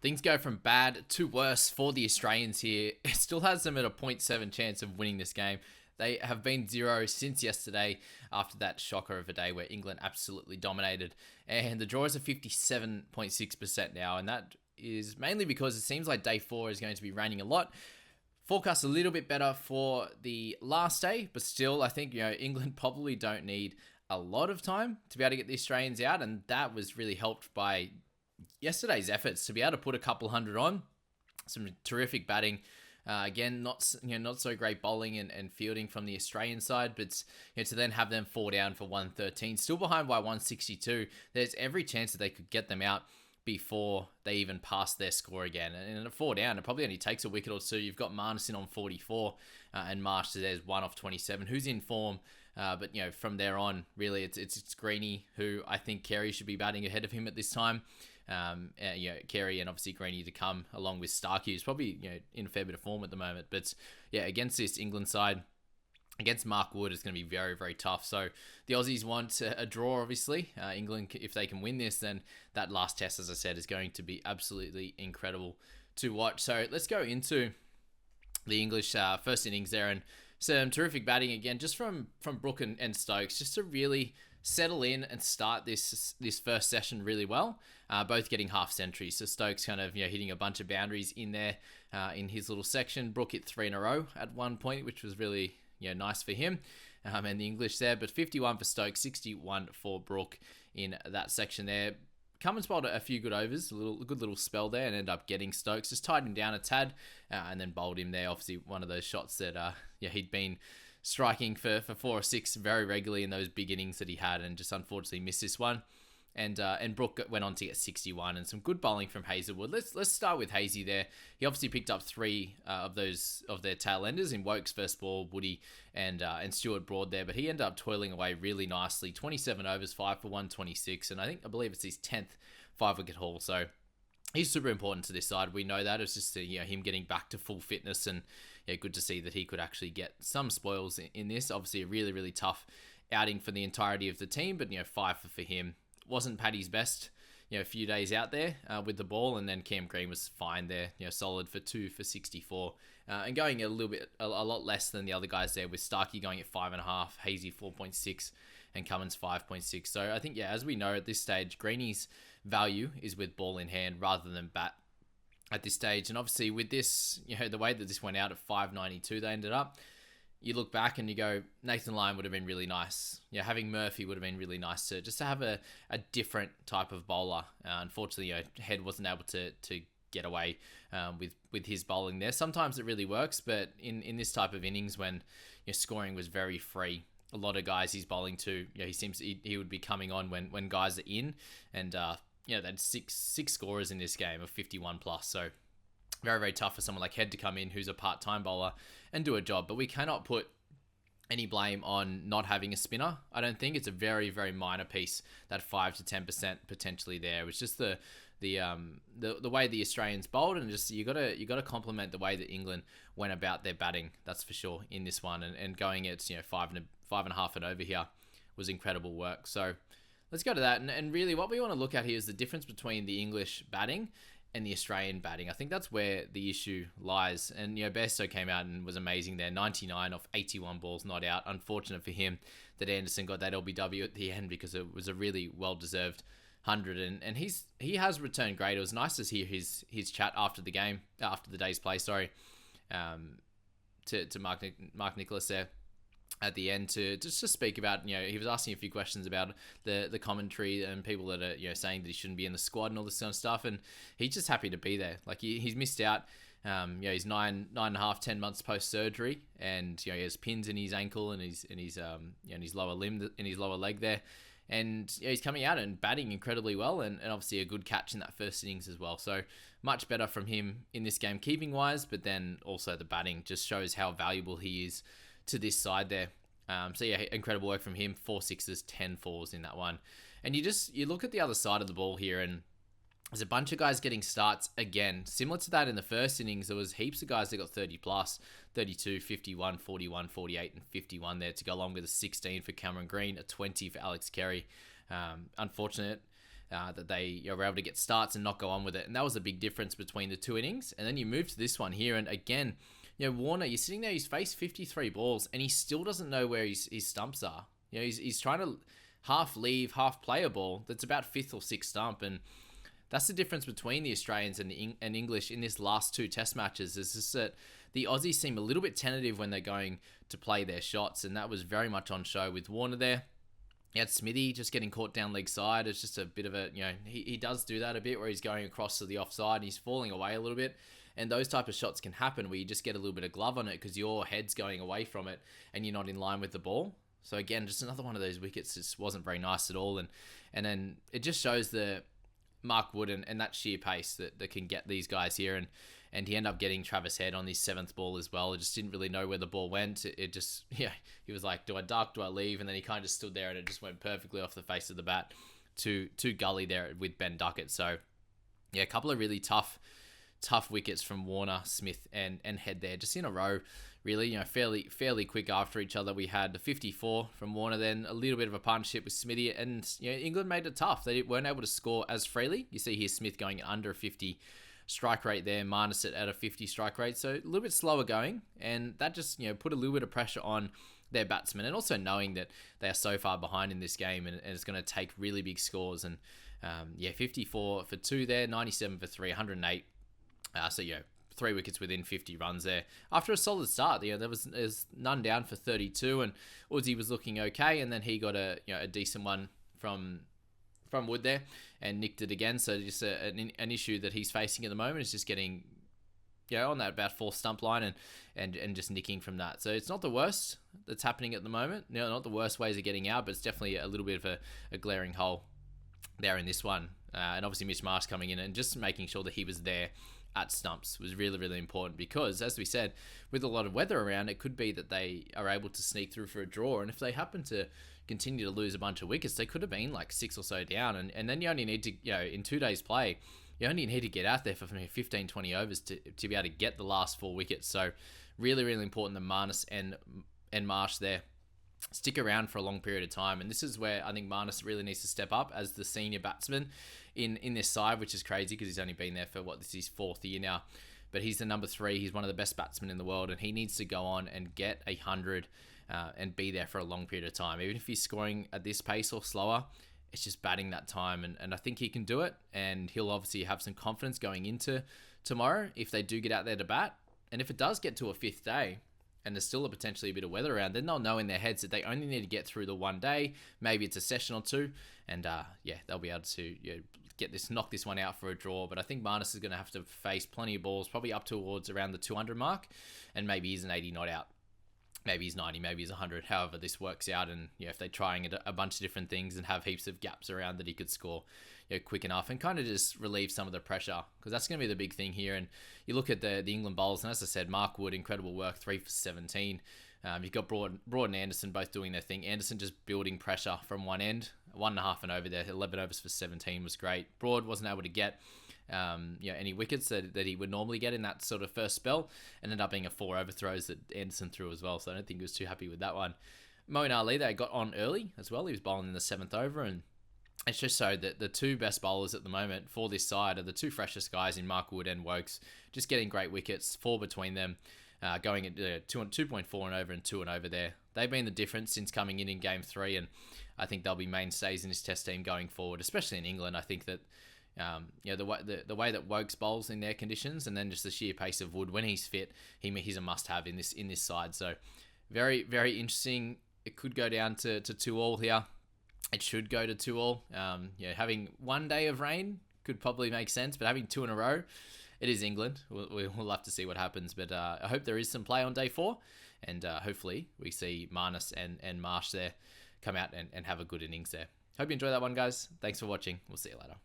Things go from bad to worse for the Australians here. It still has them at a 0.7 chance of winning this game. They have been 0 since yesterday after that shocker of a day where England absolutely dominated. And the draw is at 57.6% now. And that is mainly because it seems like day 4 is going to be raining a lot. Forecast a little bit better for the last day, but still, I think England probably don't need a lot of time to be able to get the Australians out. And that was really helped by yesterday's efforts to be able to put a couple hundred on. Some terrific batting. Again, not so great bowling and fielding from the Australian side, but to then have them fall down for 113, still behind by 162. There's every chance that they could get them out before they even pass their score again. And at 4 down, it probably only takes a wicket or two. You've got Marnison on 44 and Marsh there's 1 off 27, who's in form. But from there on, really, it's Greeny who I think Carey should be batting ahead of him at this time. Carey and obviously Greeny to come along with Starkey, who's probably in a fair bit of form at the moment. But against this England side, against Mark Wood, it's going to be very, very tough. So the Aussies want a draw, obviously. England, if they can win this, then that last test, as I said, is going to be absolutely incredible to watch. So let's go into the English first innings there, and some terrific batting again, just from Brook and Stokes, just to really settle in and start this first session really well. Both getting half centuries. So Stokes kind of hitting a bunch of boundaries in there in his little section. Brook hit 3 in a row at one point, which was really nice for him and the English there. But 51 for Stokes, 61 for Brook in that section there. Cummins bowled a few good overs, a good little spell there, and ended up getting Stokes. Just tied him down a tad and then bowled him there. Obviously, one of those shots that he'd been striking for 4 or 6 very regularly in those big innings that he had, and just unfortunately missed this one. And Brook went on to get 61, and some good bowling from Hazelwood. Let's start with Hazy there. He obviously picked up 3 of their tail enders in Woakes first ball, Woody and Stuart Broad there, but he ended up toiling away really nicely. 27 overs, 5 for 126, and I believe it's his 10th 5-wicket haul. So he's super important to this side. We know that. It's just him getting back to full fitness, and good to see that he could actually get some spoils in this. Obviously, a really, really tough outing for the entirety of the team, but 5 for him. Wasn't Paddy's best, a few days out there with the ball, and then Cam Green was fine there, solid for 2 for 64, and going a lot less than the other guys there, with Starkey going at 5.5, Hazy 4.6, and Cummins 5.6. So I think as we know at this stage, Greeny's value is with ball in hand rather than bat at this stage, and obviously with this, the way that this went out at 592, they ended up. You look back and you go, Nathan Lyon would have been really nice. Having Murphy would have been really nice to have a different type of bowler. Unfortunately, Head wasn't able to get away with his bowling there. Sometimes it really works, but in this type of innings when your scoring was very free, a lot of guys he's bowling to, he would be coming on when guys are in, and they had six scorers in this game of 51 plus. So very, very tough for someone like Head to come in, who's a part-time bowler, and do a job. But we cannot put any blame on not having a spinner. I don't think it's a very, very minor piece, that 5 to 10% potentially there. It was just the way the Australians bowled, and just you gotta compliment the way that England went about their batting. That's for sure in this one, and going at 5.5 and over here was incredible work. So let's go to that, and really what we want to look at here is the difference between the English batting and the Australian batting. I think that's where the issue lies. And Bairstow came out and was amazing there, 99 off 81 balls not out. Unfortunate for him that Anderson got that LBW at the end, because it was a really well-deserved 100, and he has returned great. It was nice to hear his chat after the game, after the day's play, to Mark Nicholas there at the end, to just to speak about, he was asking a few questions about the commentary and people that are saying that he shouldn't be in the squad and all this kind of stuff, and he's just happy to be there. Like he's missed out. He's 9.5, 10 months post surgery, and he has pins in his ankle and his lower limb, in his lower leg there, and he's coming out and batting incredibly well, and obviously a good catch in that first innings as well. So much better from him in this game keeping wise, but then also the batting just shows how valuable he is to this side there. Incredible work from him. 4 sixes, 10 fours in that one. And you look at the other side of the ball here, and there's a bunch of guys getting starts again. Similar to that in the first innings, there was heaps of guys that got 30 plus, 32, 51, 41, 48, and 51 there to go along with a 16 for Cameron Green, a 20 for Alex Carey. Unfortunate that they were able to get starts and not go on with it. And that was a big difference between the two innings. And then you move to this one here, and again, Warner, you're sitting there, he's faced 53 balls, and he still doesn't know where his stumps are. He's trying to half leave, half play a ball that's about fifth or sixth stump, and that's the difference between the Australians and English in this last two test matches, is just that the Aussies seem a little bit tentative when they're going to play their shots, and that was very much on show with Warner there. You had Smithy just getting caught down leg side. It's just a bit of a, he does do that a bit where he's going across to the offside and he's falling away a little bit. And those type of shots can happen where you just get a little bit of glove on it because your head's going away from it and you're not in line with the ball. So again, just another one of those wickets just wasn't very nice at all. And then it just shows the Mark Wood and that sheer pace that can get these guys here. And he ended up getting Travis Head on his seventh ball as well. He just didn't really know where the ball went. It just, he was like, do I duck, do I leave? And then he kind of just stood there and it just went perfectly off the face of the bat to gully there with Ben Duckett. So yeah, a couple of really tough wickets from Warner, Smith, and Head there, just in a row, really, fairly quick after each other. We had the 54 from Warner, then a little bit of a partnership with Smithy, and England made it tough. They weren't able to score as freely. You see here Smith going under 50 strike rate there, Marnus at a 50 strike rate, so a little bit slower going, and that just put a little bit of pressure on their batsmen, and also knowing that they are so far behind in this game, and it's going to take really big scores. And 54 for 2 there, 97 for 3, 108. So 3 wickets within 50 runs there after a solid start. There's none down for 32, and Uzi was looking okay, and then he got a decent one from Wood there and nicked it again. So just an issue that he's facing at the moment is just getting on that about fourth stump line and just nicking from that. So it's not the worst that's happening at the moment. Not the worst ways of getting out, but it's definitely a little bit of a glaring hole there in this one. And obviously Mitch Marsh coming in and just making sure that he was there at stumps was really, really important, because as we said, with a lot of weather around, it could be that they are able to sneak through for a draw, and if they happen to continue to lose a bunch of wickets, they could have been like 6 or so down, and then you only need to, in 2 days play, you only need to get out there for 15, 20 overs to be able to get the last 4 wickets. So really, really important that Marnus and Marsh there stick around for a long period of time. And this is where I think Marnus really needs to step up as the senior batsman in this side, which is crazy because he's only been there for this is his 4th year now. But he's the number 3. He's one of the best batsmen in the world, and he needs to go on and get 100 and be there for a long period of time. Even if he's scoring at this pace or slower, it's just batting that time. And I think he can do it, and he'll obviously have some confidence going into tomorrow if they do get out there to bat. And if it does get to a 5th day, and there's still potentially a bit of weather around, then they'll know in their heads that they only need to get through the one day. Maybe it's a session or 2, and they'll be able to knock this one out for a draw. But I think Marnus is going to have to face plenty of balls, probably up towards around the 200 mark, and maybe he's an 80 not out. Maybe he's 90, maybe he's 100, however this works out. And if they're trying a bunch of different things and have heaps of gaps around that he could score quick enough and kind of just relieve some of the pressure, because that's going to be the big thing here. And you look at the England bowlers, and as I said, Mark Wood, incredible work, 3 for 17. You've got Broad and Anderson both doing their thing. Anderson just building pressure from one end, 1.5 and over there, 11 overs for 17 was great. Broad wasn't able to get any wickets that he would normally get in that sort of first spell, and ended up being a 4 overthrows that Anderson threw as well, so I don't think he was too happy with that one. Moeen Ali, they got on early as well. He was bowling in the 7th over, and it's just so that the 2 best bowlers at the moment for this side are the 2 freshest guys in Mark Wood and Woakes, just getting great wickets, 4 between them, going at 2.4 and over and 2 and over there. They've been the difference since coming in Game 3, and I think they'll be mainstays in this test team going forward, especially in England. I think that the way that Woakes bowls in their conditions, and then just the sheer pace of Wood when he's fit, he's a must-have in this side. So very, very interesting. It could go down to 2-all here. It should go to 2-all. Having 1 day of rain could probably make sense, but having 2 in a row, it is England. We'll have to see what happens, but I hope there is some play on day 4, and hopefully we see Marnus and Marsh there come out and have a good innings there. Hope you enjoy that one, guys. Thanks for watching. We'll see you later.